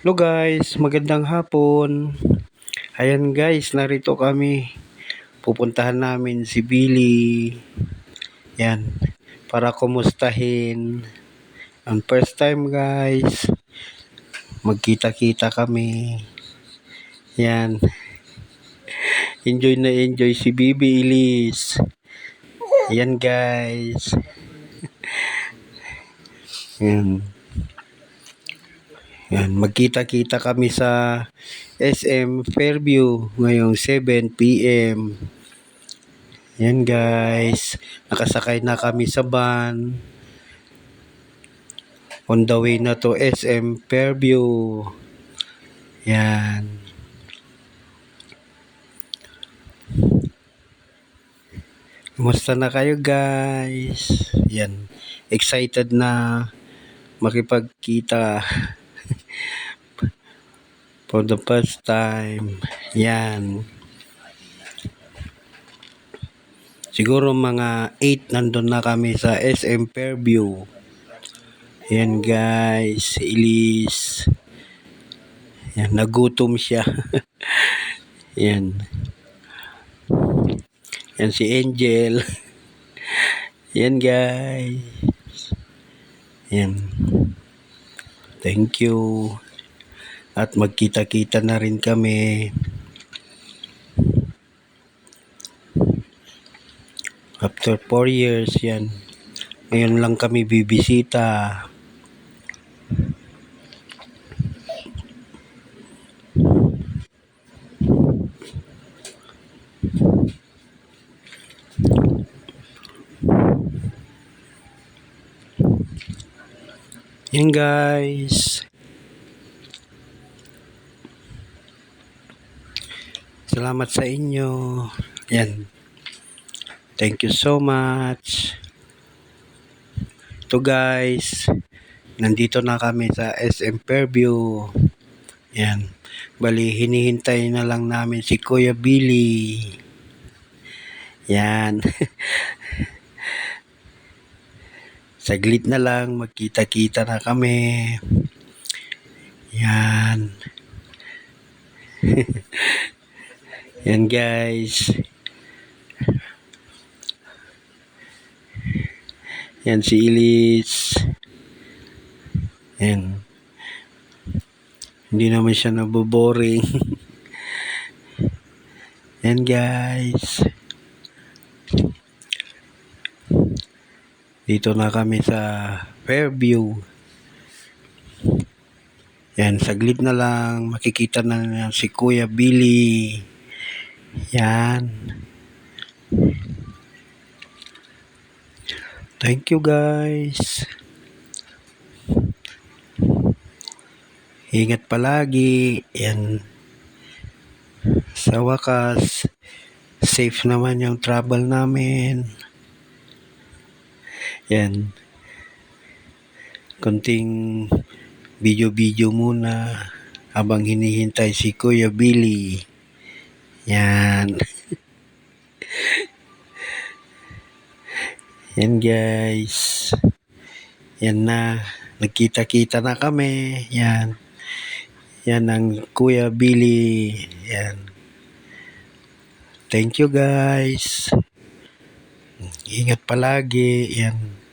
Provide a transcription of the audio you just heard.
Hello guys, magandang hapon. Ayan guys, narito kami. Pupuntahan namin si Billy. Yan, para kumustahin. Ang first time guys, magkita-kita kami. Yan, enjoy na enjoy si Bibi Elise. Yan guys. Yan. Yan, magkita-kita kami sa SM Fairview ngayong 7 PM. Yan guys, nakasakay na kami sa van. On the way na to SM Fairview. Yan. Kumusta na kayo guys? Yan, excited na makipagkita. For the first time. Yan. Siguro mga 8 nandun na kami sa SM Fairview. Yan guys, Elise. Yan, nagutom siya. Yan. Yan si Angel. Yan guys. Yan. Thank you. At magkita-kita na rin kami. After 4 years yan. Ngayon lang kami bibisita. Yan guys. Salamat sa inyo. Yan. Thank you so much. Ito guys. Nandito na kami sa SM Fairview. Yan. Bali, hinihintay na lang namin si Kuya Billy. Yan. Saglit na lang, magkita-kita na kami. Yan. Yan guys. Yan si Elise. Yan. Hindi naman siya naboboring. Yan guys. Dito na kami sa Fairview. Yan, saglit na lang. Makikita na si Kuya Billy. Yan. Thank you guys. Ingat palagi. Yan. Sa wakas, safe naman yung travel namin. Yan. Konting video muna habang hinihintay si Kuya Billy. Yan. Yan guys. Yan na. Nagkita-kita na kami. Yan. Yan ang Kuya Billy. Yan. Thank you guys. Ingat palagi. Yan.